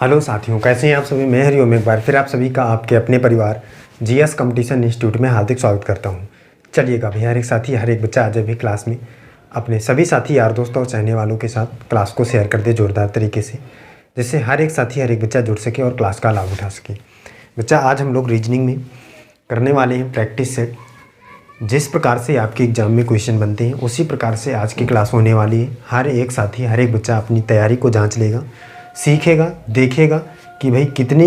Hello साथियों, कैसे हैं आप सभी। मैं हरिओम एक बार फिर आप सभी का आपके अपने परिवार जीएस कंपटीशन इंस्टीट्यूट में हार्दिक स्वागत करता हूं। चलिएगा भैया, हर एक साथी हर एक बच्चा आज भी क्लास में अपने सभी साथी यार दोस्तों और चाहने वालों के साथ क्लास को शेयर कर दे ज़ोरदार तरीके से, जिससे हर एक साथी हर एक बच्चा जुड़ सके और क्लास का लाभ उठा सके। बच्चा, आज हम लोग रीजनिंग में करने वाले हैं प्रैक्टिस सेट। जिस प्रकार से आपके एग्ज़ाम में क्वेश्चन बनते हैं उसी प्रकार से आज की क्लास होने वाली है। हर एक साथी हर एक बच्चा अपनी तैयारी को जांच लेगा, सीखेगा, देखेगा कि भाई कितनी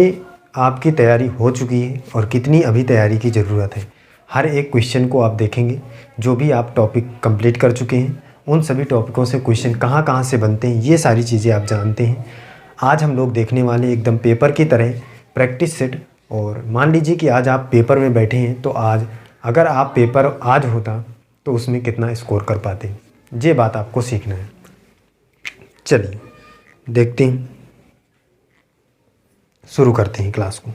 आपकी तैयारी हो चुकी है और कितनी अभी तैयारी की ज़रूरत है। हर एक क्वेश्चन को आप देखेंगे, जो भी आप टॉपिक कंप्लीट कर चुके हैं उन सभी टॉपिकों से क्वेश्चन कहाँ कहाँ से बनते हैं ये सारी चीज़ें आप जानते हैं। आज हम लोग देखने वाले एकदम पेपर की तरह प्रैक्टिस सेट। और मान लीजिए कि आज आप पेपर में बैठे हैं, तो आज अगर आप पेपर आज होता तो उसमें कितना स्कोर कर पाते, ये बात आपको सीखना है। चलिए देखते हैं, शुरू करते हैं क्लास को।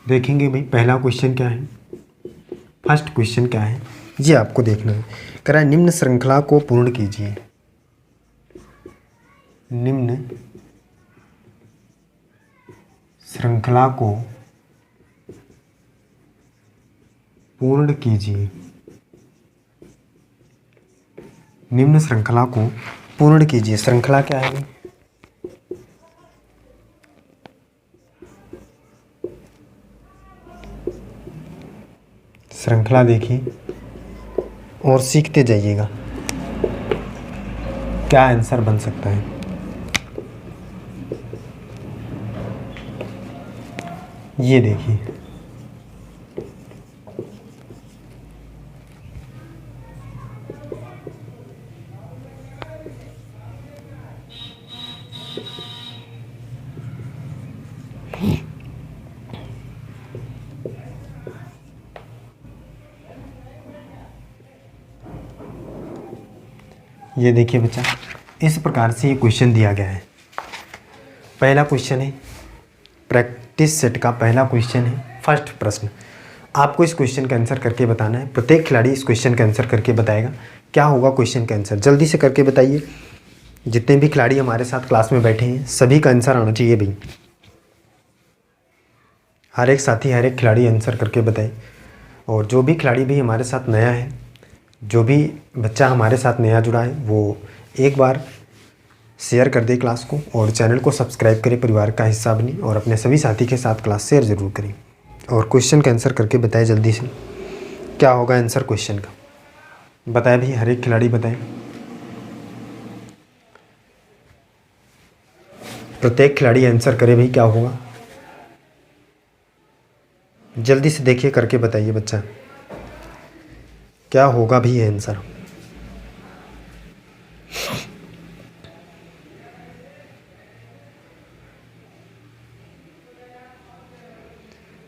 देखेंगे भाई पहला क्वेश्चन क्या है, फर्स्ट क्वेश्चन क्या है ये आपको देखना है। कह रहा है निम्न श्रृंखला को पूर्ण कीजिए। निम्न श्रृंखला को पूर्ण कीजिए। निम्न श्रृंखला को पूर्ण कीजिए। श्रृंखला क्या है? श्रृंखला देखिए और सीखते जाइएगा क्या आंसर बन सकता है। ये देखिए, ये देखिए बच्चा, इस प्रकार से ये क्वेश्चन दिया गया है। पहला क्वेश्चन है प्रैक्टिस सेट का, पहला क्वेश्चन है, फर्स्ट प्रश्न। आपको इस क्वेश्चन का आंसर करके बताना है। प्रत्येक खिलाड़ी इस क्वेश्चन का आंसर करके बताएगा। क्या होगा क्वेश्चन का आंसर, जल्दी से करके बताइए। जितने भी खिलाड़ी हमारे साथ क्लास में बैठे हैं सभी का आंसर आना चाहिए भाई। हर एक साथी हर एक खिलाड़ी आंसर करके बताए। और जो भी खिलाड़ी भी हमारे साथ नया है, जो भी बच्चा हमारे साथ नया जुड़ा है, वो एक बार शेयर कर दे क्लास को और चैनल को सब्सक्राइब करें, परिवार का हिस्सा बने और अपने सभी साथी के साथ क्लास शेयर ज़रूर करें। और क्वेश्चन का आंसर करके बताएं जल्दी से। क्या होगा आंसर क्वेश्चन का, बताएं भाई, हर एक खिलाड़ी बताएं। प्रत्येक खिलाड़ी आंसर करे भाई, क्या होगा जल्दी से देखिए, करके बताइए बच्चा, क्या होगा भी आंसर।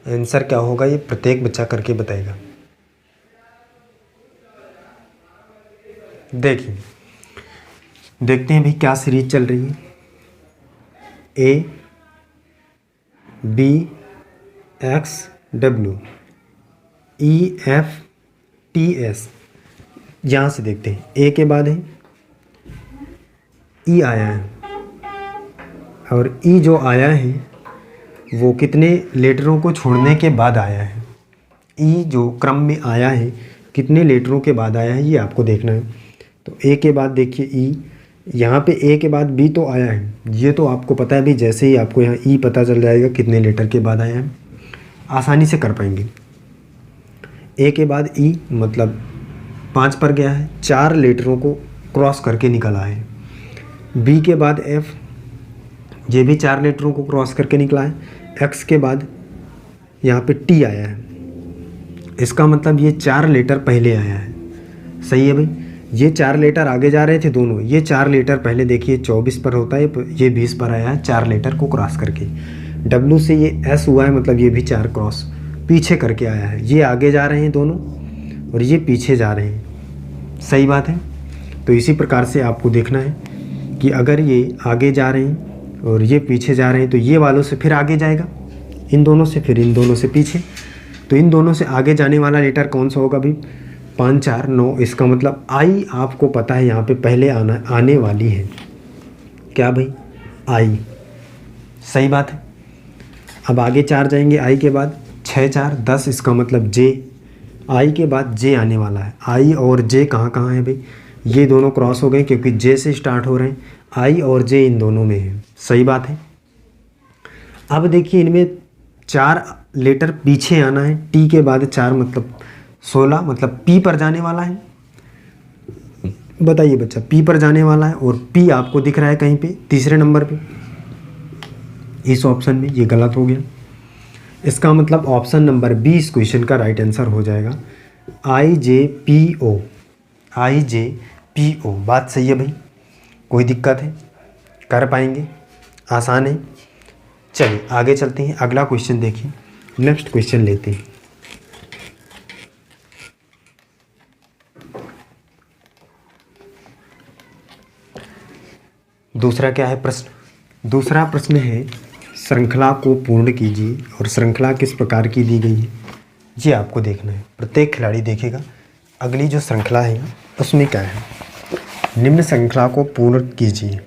आंसर क्या होगा ये प्रत्येक बच्चा करके बताएगा। देखिए, देखते हैं भाई क्या सीरीज चल रही है। A B X W E F T S. यहाँ से देखते हैं, ए के बाद है ई आया है, और ई जो आया है वो कितने लेटरों को छोड़ने के बाद आया है। ई जो क्रम में आया है कितने लेटरों के बाद आया है ये आपको देखना है। तो ए के बाद देखिए ई, यहाँ पे ए के बाद बी तो आया है, ये तो आपको पता है भी। जैसे ही आपको यहाँ ई पता चल जाएगा कितने लेटर के बाद आया है, आसानी से कर पाएंगे। ए के बाद ई मतलब 5 पर गया है, 4 लेटरों को क्रॉस करके निकला है। बी के बाद एफ, ये भी 4 लेटरों को क्रॉस करके निकला है। एक्स के बाद यहाँ पे टी आया है, इसका मतलब ये 4 लेटर पहले आया है। सही है भाई, ये 4 लेटर आगे जा रहे थे दोनों। ये 4 लेटर पहले देखिए 24 पर होता है, ये 20 पर आया है 4 लेटर को क्रॉस करके। डब्ल्यू से ये एस हुआ है, मतलब ये भी 4 क्रॉस पीछे करके आया है। ये आगे जा रहे हैं दोनों और ये पीछे जा रहे हैं। सही बात है। तो इसी प्रकार से आपको देखना है कि अगर ये आगे जा रहे हैं और ये पीछे जा रहे हैं तो ये वालों से फिर आगे जाएगा, इन दोनों से, फिर इन दोनों से पीछे। तो इन दोनों से आगे जाने वाला लेटर कौन सा होगा भाई? 5 4 9, इसका मतलब आई आपको पता है यहाँ पे पहले आने वाली है। क्या भाई? आई। सही बात है। अब आगे 4 जाएंगे, आई के बाद 6 4 10, इसका मतलब जे। आई के बाद जे आने वाला है। आई और जे कहाँ कहाँ है भाई? ये दोनों क्रॉस हो गए क्योंकि जे से स्टार्ट हो रहे हैं। आई और जे इन दोनों में है। सही बात है। अब देखिए इनमें 4 लेटर पीछे आना है। टी के बाद 4 मतलब 16, मतलब पी पर जाने वाला है। बताइए बच्चा, पी पर जाने वाला है और पी आपको दिख रहा है कहीं पे तीसरे नंबर पे इस ऑप्शन में। ये गलत हो गया। इसका मतलब ऑप्शन नंबर बी इस क्वेश्चन का राइट आंसर हो जाएगा। आई जे पी ओ। आई जे पी ओ। बात सही है भाई। कोई दिक्कत है? कर पाएंगे, आसान है। चलिए आगे चलते हैं। अगला क्वेश्चन देखिए। नेक्स्ट क्वेश्चन लेते हैं। दूसरा क्या है प्रश्न? दूसरा प्रश्न है श्रृंखला को पूर्ण कीजिए। और श्रृंखला किस प्रकार की दी गई है ये आपको देखना है। प्रत्येक खिलाड़ी देखेगा अगली जो श्रृंखला है उसमें क्या है। निम्न श्रृंखला को पूर्ण कीजिए।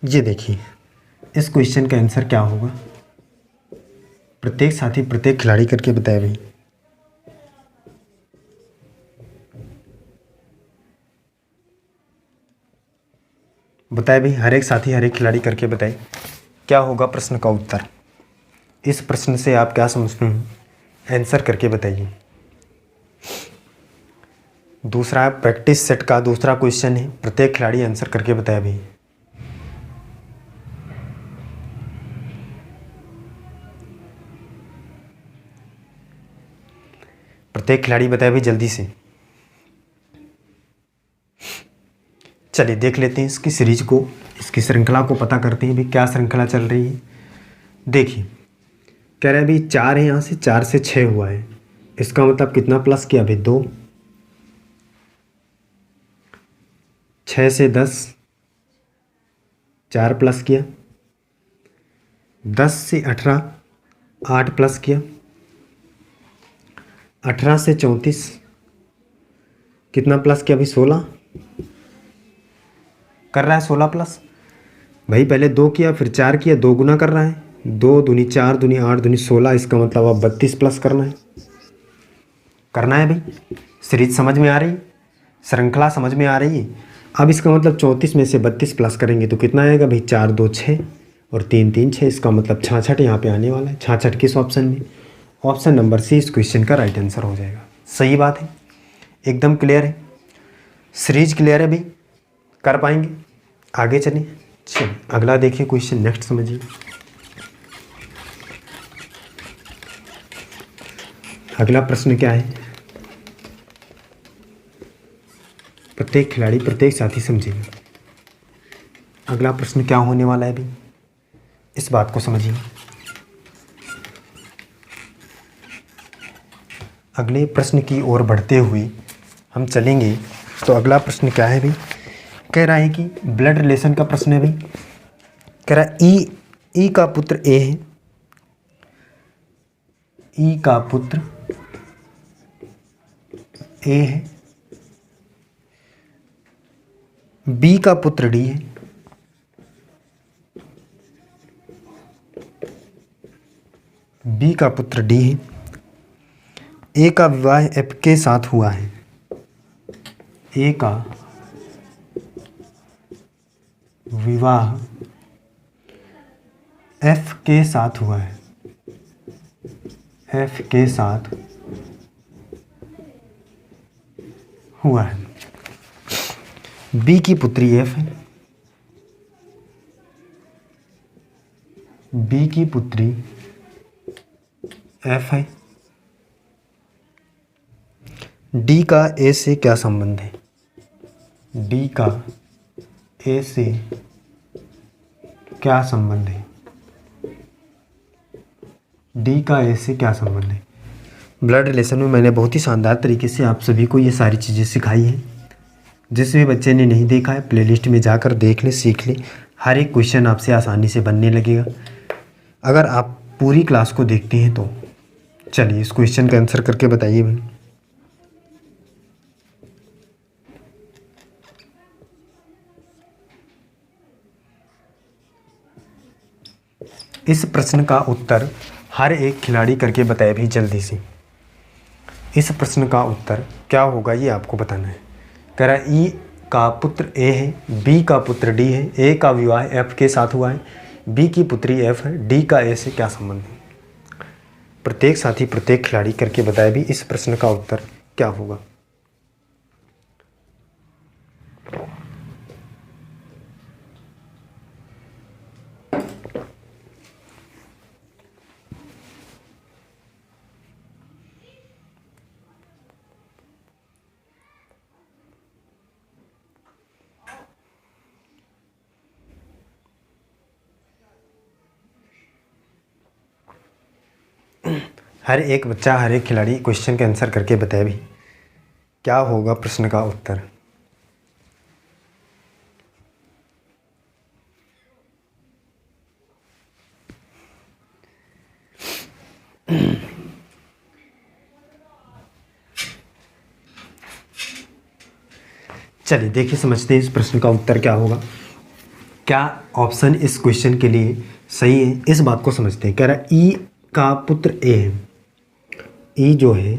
ये देखिए इस क्वेश्चन का आंसर क्या होगा। प्रत्येक साथी प्रत्येक खिलाड़ी करके बताए भाई। बताए भाई, हर एक साथी हर एक खिलाड़ी करके बताए क्या होगा प्रश्न का उत्तर। इस प्रश्न से आप क्या समझते हैं आंसर करके बताइए। दूसरा प्रैक्टिस सेट का दूसरा क्वेश्चन है। प्रत्येक खिलाड़ी आंसर करके बताए भाई। प्रत्येक खिलाड़ी बताए भाई जल्दी से। चलिए देख लेते हैं इसकी सीरीज को, इसकी श्रृंखला को पता करते हैं भाई क्या श्रृंखला चल रही है। देखिए कह रहा है भाई 4 है, यहाँ से 4 से 6 हुआ है। इसका मतलब कितना प्लस किया भाई? 2। 6 से 10, 4 प्लस किया। 10 से 18, 8 प्लस किया। 18 से 34 कितना प्लस किया भाई? 16 कर रहा है। 16 प्लस भाई पहले 2 किया फिर 4 किया, 2 गुना कर रहा है। 2 दूनी 4 दूनी 8 दूनी 16, इसका मतलब अब 32 प्लस करना है। करना है भाई। सीरीज समझ में आ रही, श्रृंखला समझ में आ रही है। अब इसका मतलब 34 में से 32 प्लस करेंगे तो कितना आएगा भाई? 4 2 6 और 3 3 6, इसका मतलब 66 यहाँ पे आने वाला है। 66 किस ऑप्शन में? ऑप्शन नंबर सी इस क्वेश्चन का राइट आंसर हो जाएगा। सही बात है, एकदम क्लियर है। सीरीज क्लियर है भाई, कर पाएंगे। आगे चलिए। चलिए अगला देखिए क्वेश्चन, नेक्स्ट समझिए। अगला प्रश्न क्या है? प्रत्येक खिलाड़ी प्रत्येक साथी समझिए। अगला प्रश्न क्या होने वाला है भाई, इस बात को समझिए। अगले प्रश्न की ओर बढ़ते हुए हम चलेंगे। तो अगला प्रश्न क्या है भाई? कह रहा है कि ब्लड रिलेशन का प्रश्न है भाई। कह रहा है ई का पुत्र ए है। ई का पुत्र ए है। बी का पुत्र डी है। बी का पुत्र डी है। ए का विवाह एफ के साथ हुआ है। ए का विवाह एफ के साथ हुआ है। एफ के साथ हुआ है। बी की पुत्री एफ है। बी की पुत्री एफ है। डी का ए से क्या संबंध है? डी का ए से क्या संबंध है? डी का ए से क्या संबंध है? ब्लड रिलेशन में मैंने बहुत ही शानदार तरीके से आप सभी को ये सारी चीज़ें सिखाई हैं। जिस भी बच्चे ने नहीं देखा है प्लेलिस्ट में जाकर देख ले, सीख ले। हर एक क्वेश्चन आपसे आसानी से बनने लगेगा अगर आप पूरी क्लास को देखते हैं तो। चलिए इस क्वेश्चन का आंसर करके बताइए भाई। इस प्रश्न का उत्तर हर एक खिलाड़ी करके बताए भी जल्दी से। इस प्रश्न का उत्तर क्या होगा ये आपको बताना है। कह रहा है ई का पुत्र ए है, बी का पुत्र डी है, ए का विवाह एफ के साथ हुआ है, बी की पुत्री एफ है, डी का ए से क्या संबंध है। प्रत्येक साथी प्रत्येक खिलाड़ी करके बताए भी इस प्रश्न का उत्तर क्या होगा। हर एक बच्चा हर एक खिलाड़ी क्वेश्चन के आंसर करके बताए भी क्या होगा प्रश्न का उत्तर। चलिए देखिए समझते हैं इस प्रश्न का उत्तर क्या होगा। क्या ऑप्शन इस क्वेश्चन के लिए सही है इस बात को समझते हैं। कह रहा है ई का पुत्र ए है। ई जो है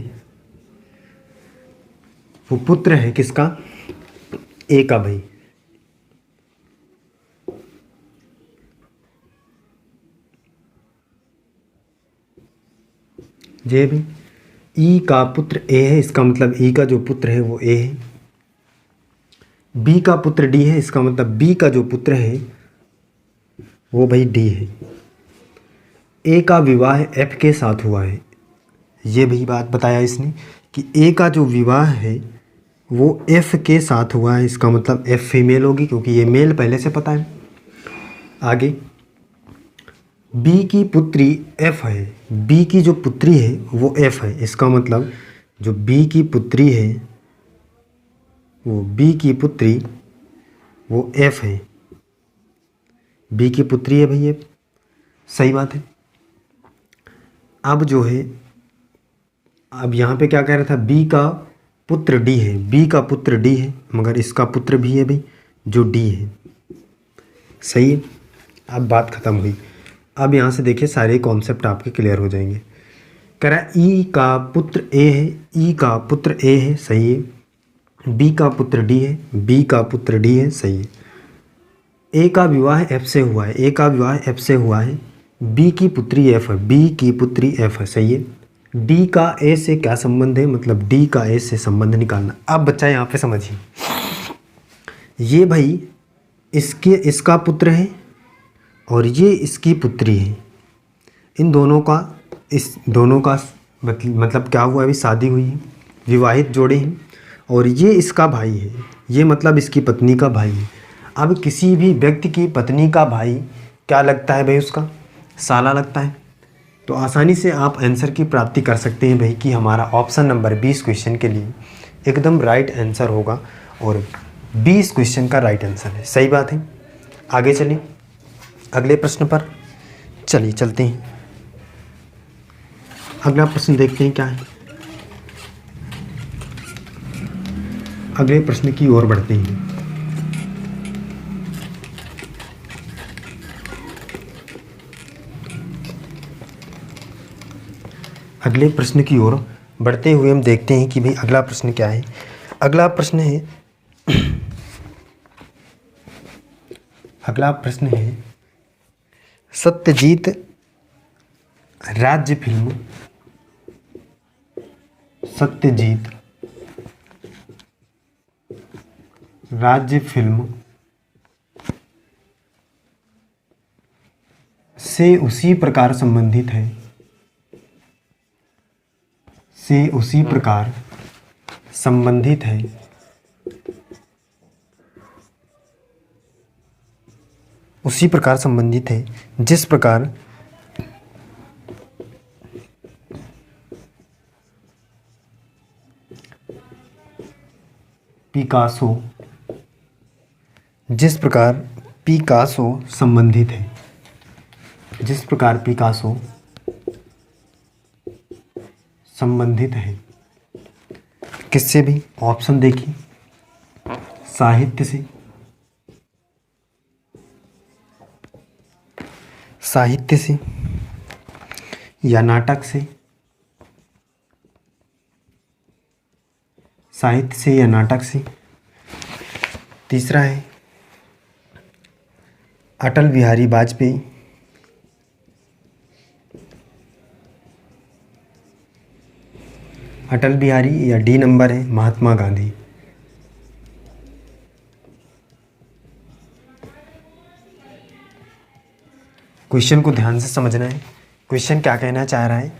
वो पुत्र है किसका, ए का भाई। जे भी ई का पुत्र ए है, इसका मतलब ई का जो पुत्र है वो ए है। बी का पुत्र डी है, इसका मतलब बी का जो पुत्र है वो भाई डी है। ए का विवाह एफ के साथ हुआ है, ये भी बात बताया इसने कि ए का जो विवाह है वो एफ के साथ हुआ है, इसका मतलब एफ फीमेल होगी क्योंकि ये मेल पहले से पता है। आगे बी की पुत्री एफ है, बी की जो पुत्री है वो एफ है, इसका मतलब जो बी की पुत्री है वो बी की पुत्री वो एफ है। बी की पुत्री है भाई एफ, सही बात है। अब जो है अब यहाँ पे क्या कह रहा था, बी का पुत्र डी है, बी का पुत्र डी है मगर इसका पुत्र भी है भाई जो डी है, सही है। अब बात ख़त्म हुई। अब यहाँ से देखिए सारे कॉन्सेप्ट आपके क्लियर हो जाएंगे। कह रहा है ई का पुत्र ए है, ई का पुत्र ए है, सही है। बी का पुत्र डी है, बी का पुत्र डी है, सही है। ए का विवाह एफ से हुआ है, ए का विवाह एफ से हुआ है। बी की पुत्री एफ है, बी की पुत्री एफ है, सही है। डी का ए से क्या संबंध है, मतलब डी का ए से संबंध निकालना। अब बच्चा यहाँ पे समझिए, ये भाई इसका पुत्र है और ये इसकी पुत्री है। इन दोनों का मतलब क्या हुआ, अभी शादी हुई है, विवाहित जोड़े हैं और ये इसका भाई है, ये मतलब इसकी पत्नी का भाई है। अब किसी भी व्यक्ति की पत्नी का भाई क्या लगता है भाई, उसका साला लगता है। तो आसानी से आप आंसर की प्राप्ति कर सकते हैं भाई कि हमारा ऑप्शन नंबर 20 क्वेश्चन के लिए एकदम राइट आंसर होगा और 20 क्वेश्चन का राइट आंसर है, सही बात है। आगे चलिए अगले प्रश्न पर चलिए चलते हैं। अगला प्रश्न देखते हैं क्या है। अगले प्रश्न की ओर बढ़ते हैं। अगले प्रश्न की ओर बढ़ते हुए हम देखते हैं कि भाई अगला प्रश्न क्या है। अगला प्रश्न है सत्यजीत राज्य फिल्म, सत्यजीत राज्य फिल्म से उसी प्रकार संबंधित है, से उसी प्रकार संबंधित है उसी प्रकार संबंधित है जिस प्रकार पिकासो, जिस प्रकार पिकासो संबंधित है, जिस प्रकार पिकासो संबंधित है किससे भी? ऑप्शन देखिए, साहित्य से, साहित्य से या नाटक से, साहित्य से या नाटक से। तीसरा है अटल बिहारी वाजपेयी, अटल बिहारी, या डी नंबर है महात्मा गांधी। क्वेश्चन को ध्यान से समझना है, क्वेश्चन क्या कहना चाह रहा है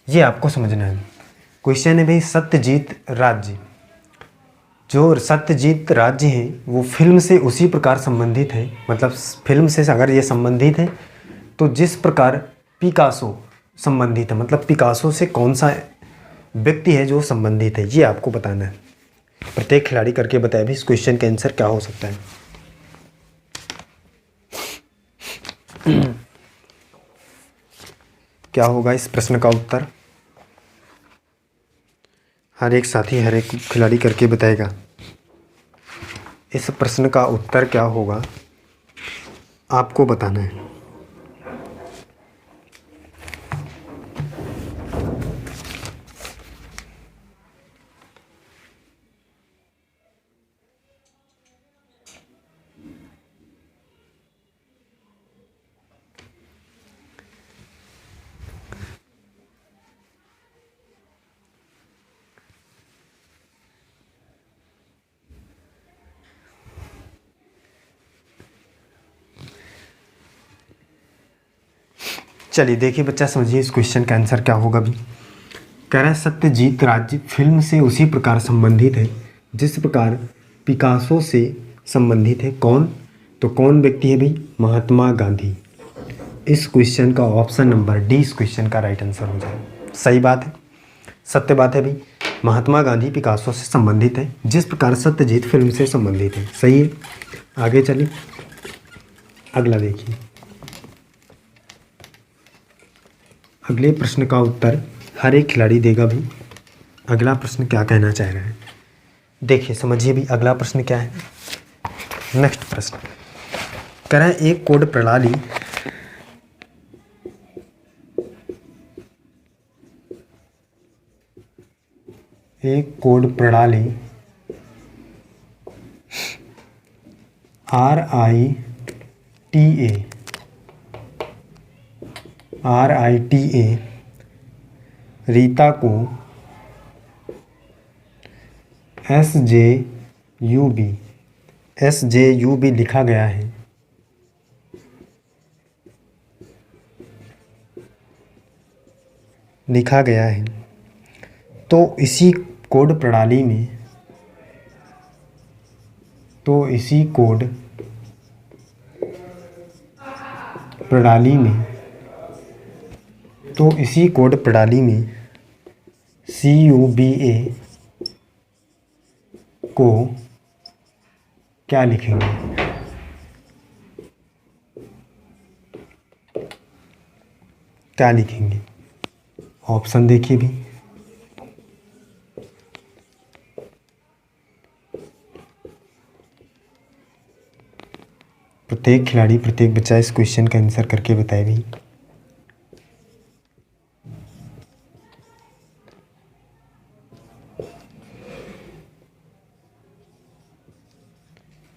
ये आपको समझना है। क्वेश्चन है भाई, सत्यजीत राज्य, जो सत्यजीत राज्य है वो फिल्म से उसी प्रकार संबंधित है, मतलब फिल्म से अगर ये संबंधित है तो जिस प्रकार पिकासो संबंधित है, मतलब पिकासो से कौन सा व्यक्ति है जो संबंधित है, ये आपको बताना है। प्रत्येक खिलाड़ी करके बताए भी इस क्वेश्चन का आंसर क्या हो सकता है। क्या होगा इस प्रश्न का उत्तर? हर एक साथी हर एक खिलाड़ी करके बताएगा इस प्रश्न का उत्तर क्या होगा, आपको बताना है। चलिए देखिए बच्चा, समझिए इस क्वेश्चन का आंसर क्या होगा भी। कह रहा है सत्यजीत राज्य फिल्म से उसी प्रकार संबंधित है जिस प्रकार पिकासो से संबंधित है। कौन? तो कौन व्यक्ति है भाई? महात्मा गांधी। इस क्वेश्चन का ऑप्शन नंबर डी इस क्वेश्चन का राइट आंसर हो जाएगा। सही बात है, सत्य बात है भाई, महात्मा गांधी पिकासो से संबंधित है जिस प्रकार सत्यजीत फिल्म से संबंधित है। सही है, आगे चलिए अगला देखिए। अगले प्रश्न का उत्तर हर एक खिलाड़ी देगा भी। अगला प्रश्न क्या कहना चाह रहा है देखिए, समझिए भी अगला प्रश्न क्या है। नेक्स्ट प्रश्न कह रहा है एक कोड प्रणाली RITA रीता को SJUB लिखा गया है। तो इसी कोड प्रणाली में CUBA को क्या लिखेंगे? ऑप्शन देखिए भी। प्रत्येक खिलाड़ी प्रत्येक बच्चा इस क्वेश्चन का आंसर करके बताए भी।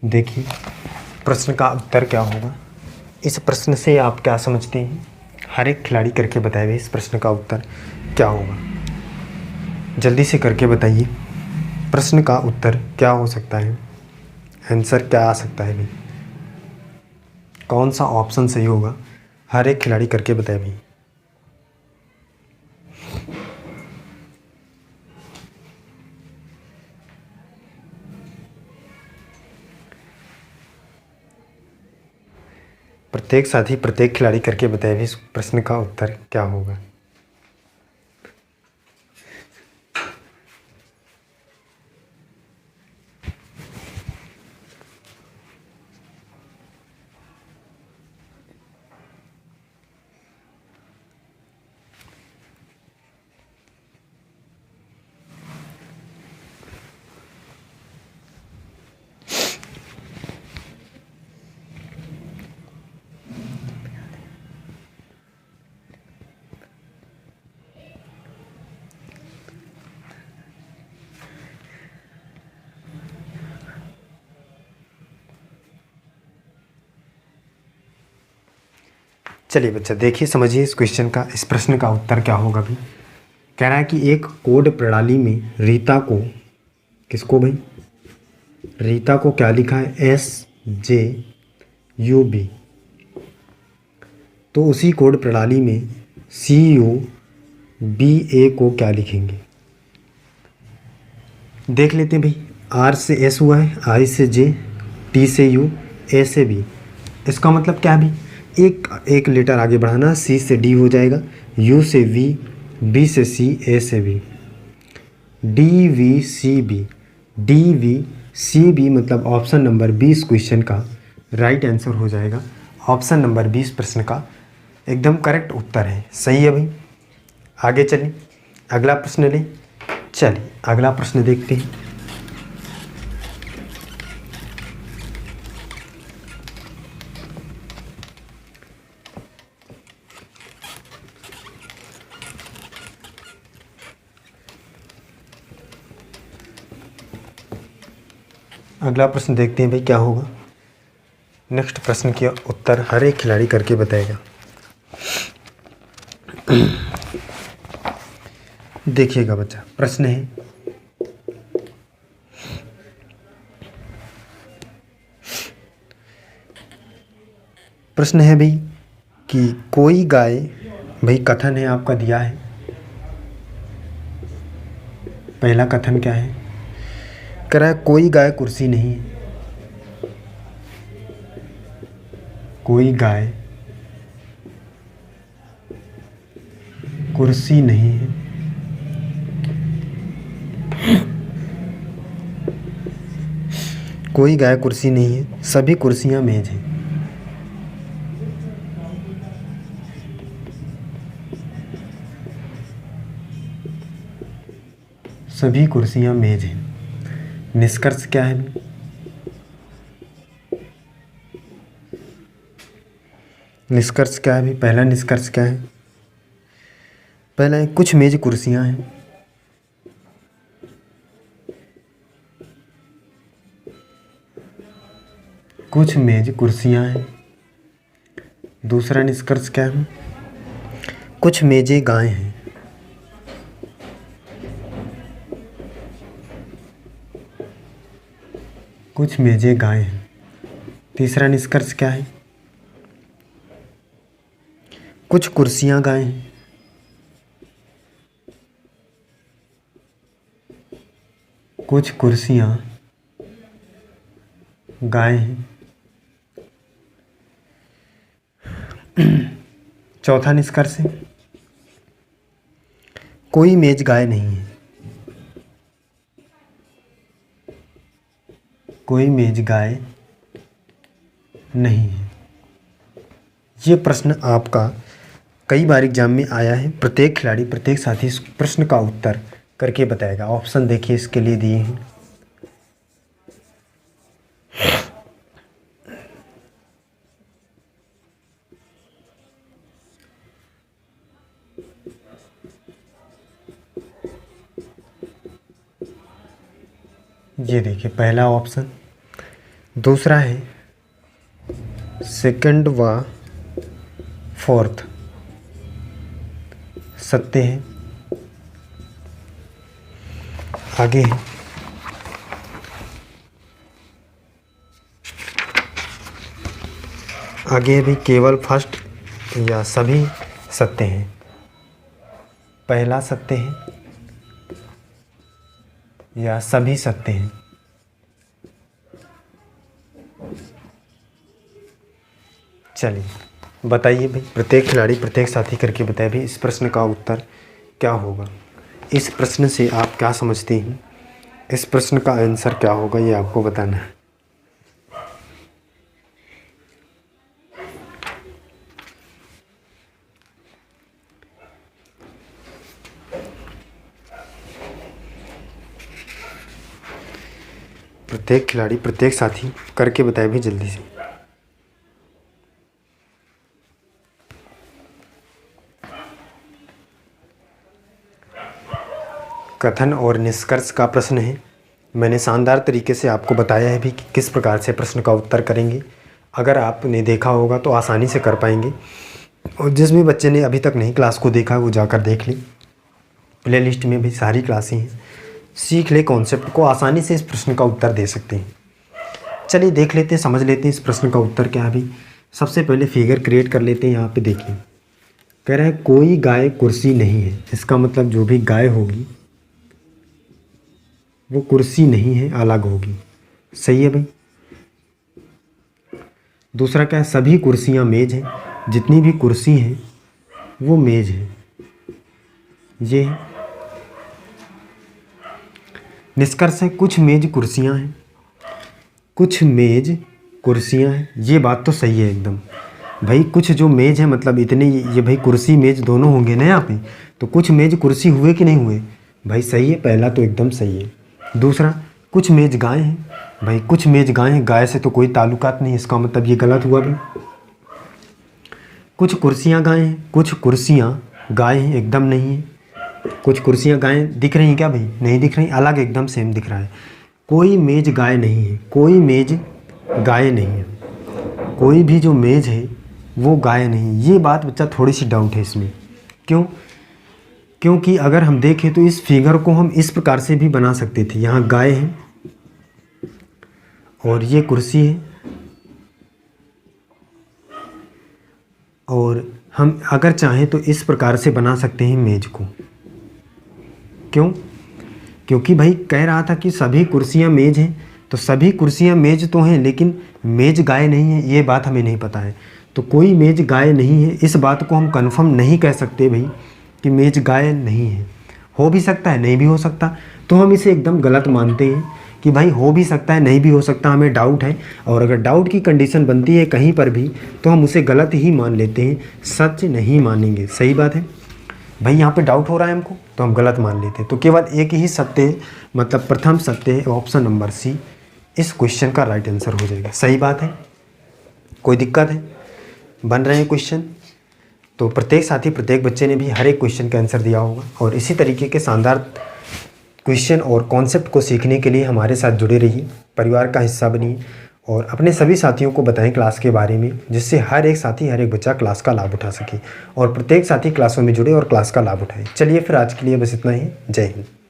देखिए प्रश्न का उत्तर क्या होगा। इस प्रश्न से आप क्या समझते हैं? हर एक खिलाड़ी करके बताए भी इस प्रश्न का उत्तर क्या होगा। जल्दी से करके बताइए प्रश्न का उत्तर क्या हो सकता है, आंसर क्या आ सकता है भी, कौन सा ऑप्शन सही होगा। हर एक खिलाड़ी करके बताए भी। प्रत्येक साथी प्रत्येक खिलाड़ी करके बताए भी इस प्रश्न का उत्तर क्या होगा। चलिए बच्चा देखिए, समझिए इस क्वेश्चन का, इस प्रश्न का उत्तर क्या होगा भी। कह रहा है कि एक कोड प्रणाली में रीता को, किसको भाई, रीता को क्या लिखा है, SJUB। तो उसी कोड प्रणाली में CUBA को क्या लिखेंगे, देख लेते हैं भाई। R से S हुआ है, I से J, T से U, A से B। इसका मतलब क्या भी, एक लेटर आगे बढ़ाना, C से D हो जाएगा, U से V, B से C, A से B, DVCB। DVCB मतलब ऑप्शन नंबर 20 क्वेश्चन का राइट आंसर हो जाएगा। ऑप्शन नंबर 20 प्रश्न का एकदम करेक्ट उत्तर है, सही है भाई। आगे चलिए, अगला प्रश्न लें। चलिए अगला प्रश्न देखते हैं। अगला प्रश्न देखते हैं भाई क्या होगा। नेक्स्ट प्रश्न के उत्तर हर एक खिलाड़ी करके बताएगा। देखिएगा बच्चा, प्रश्न है, प्रश्न है भाई कि कोई गाय, भाई कथन है आपका दिया है। पहला कथन क्या है, कह रहा है कोई गाय कुर्सी नहीं है। कोई गाय कुर्सी नहीं है। कोई गाय कुर्सी नहीं है, सभी कुर्सियां मेज हैं। सभी कुर्सियां मेज हैं। निष्कर्ष क्या है, निष्कर्ष क्या है भाई, पहला निष्कर्ष क्या है, पहला है कुछ मेज कुर्सियां हैं। कुछ मेज कुर्सियां हैं। दूसरा निष्कर्ष क्या है, कुछ मेजें गाय हैं। कुछ मेजें गाय हैं। तीसरा निष्कर्ष क्या है, कुछ कुर्सियां गाय हैं। कुछ कुर्सियां गाय हैं। चौथा निष्कर्ष है, कोई मेज गाय नहीं है। कोई मेज गाय नहीं है। ये प्रश्न आपका कई बार एग्जाम में आया है। प्रत्येक खिलाड़ी, प्रत्येक साथी इस प्रश्न का उत्तर करके बताएगा। ऑप्शन देखिए इसके लिए दिए हैं। ये देखिए पहला ऑप्शन, दूसरा है सेकंड व फोर्थ सत्य है। आगे है आगे भी केवल फर्स्ट या सभी सत्य हैं। पहला सत्य है या सभी सत्य हैं। चलिए बताइए भाई, प्रत्येक खिलाड़ी प्रत्येक साथी करके बताए भाई इस प्रश्न का उत्तर क्या होगा। इस प्रश्न से आप क्या समझते हैं, इस प्रश्न का आंसर क्या होगा, ये आपको बताना है। प्रत्येक खिलाड़ी प्रत्येक साथी करके बताए भी जल्दी से। कथन और निष्कर्ष का प्रश्न है। मैंने शानदार तरीके से आपको बताया है भी कि किस प्रकार से प्रश्न का उत्तर करेंगे। अगर आपने देखा होगा तो आसानी से कर पाएंगे। और जिस भी बच्चे ने अभी तक नहीं क्लास को देखा वो जाकर देख ले, प्लेलिस्ट में भी सारी क्लासें हैं, सीख ले कॉन्सेप्ट को, आसानी से इस प्रश्न का उत्तर दे सकते हैं। चलिए देख लेते हैं, समझ लेते हैं इस प्रश्न का उत्तर क्या है। अभी सबसे पहले फिगर क्रिएट कर लेते हैं। यहाँ पे देखिए कह रहा है कोई गाय कुर्सी नहीं है। इसका मतलब जो भी गाय होगी वो कुर्सी नहीं है, अलग होगी। सही है भाई। दूसरा क्या है, सभी कुर्सियाँ मेज हैं। जितनी भी कुर्सी हैं वो मेज है। ये निष्कर्ष है कुछ मेज कुर्सियाँ हैं, कुछ मेज कुर्सियाँ हैं। ये बात तो सही है एकदम भाई। कुछ जो मेज है मतलब इतने, ये भाई कुर्सी मेज दोनों होंगे ना यहाँ पे, तो कुछ मेज कुर्सी हुए कि नहीं हुए भाई। सही है, पहला तो एकदम सही है। दूसरा कुछ मेज गाय हैं भाई, कुछ मेज गाय हैं, गाय से तो कोई ताल्लुकात नहीं, इसका मतलब ये गलत हुआ भाई। कुछ कुर्सियाँ गाय हैं, कुछ कुर्सियाँ गाय हैं, एकदम नहीं है। कुछ कुर्सियाँ गाय दिख रही हैं क्या भाई, नहीं दिख रही, अलग एकदम सेम दिख रहा है। कोई मेज गाय नहीं है, कोई मेज गाय नहीं है, कोई भी जो मेज है वो गाय नहीं। ये बात बच्चा थोड़ी सी डाउट है इसमें। क्यों? क्योंकि अगर हम देखें तो इस फिगर को हम इस प्रकार से भी बना सकते थे। यहाँ गाय है और ये कुर्सी है, और हम अगर चाहें तो इस प्रकार से बना सकते हैं मेज को। क्यों? क्योंकि भाई कह रहा था कि सभी कुर्सियां मेज हैं, तो सभी कुर्सियां मेज तो हैं लेकिन मेज गाय नहीं है, ये बात हमें नहीं पता है। तो कोई मेज गाय नहीं है, इस बात को हम कंफर्म नहीं कह सकते भाई कि मेज गाय नहीं है। हो भी सकता है, नहीं भी हो सकता, तो हम इसे एकदम गलत मानते हैं कि भाई हो भी सकता है, नहीं भी हो सकता, हमें डाउट है। और अगर डाउट की कंडीशन बनती है कहीं पर भी तो हम उसे गलत ही मान लेते हैं, सच नहीं मानेंगे। सही बात है भाई। यहाँ पे डाउट हो रहा है हमको तो हम गलत मान लेते हैं। तो केवल एक ही सत्य है, मतलब प्रथम सत्य है, ऑप्शन नंबर सी इस क्वेश्चन का राइट आंसर हो जाएगा। सही बात है। कोई दिक्कत है? बन रहे हैं क्वेश्चन? तो प्रत्येक साथी, प्रत्येक बच्चे ने भी हर एक क्वेश्चन का आंसर दिया होगा। और इसी तरीके के शानदार क्वेश्चन और कॉन्सेप्ट को सीखने के लिए हमारे साथ जुड़े रहिए, परिवार का हिस्सा बनिए और अपने सभी साथियों को बताएं क्लास के बारे में, जिससे हर एक साथी, हर एक बच्चा क्लास का लाभ उठा सके और प्रत्येक साथी क्लासों में जुड़े और क्लास का लाभ उठाए। चलिए फिर आज के लिए बस इतना ही। जय हिंद।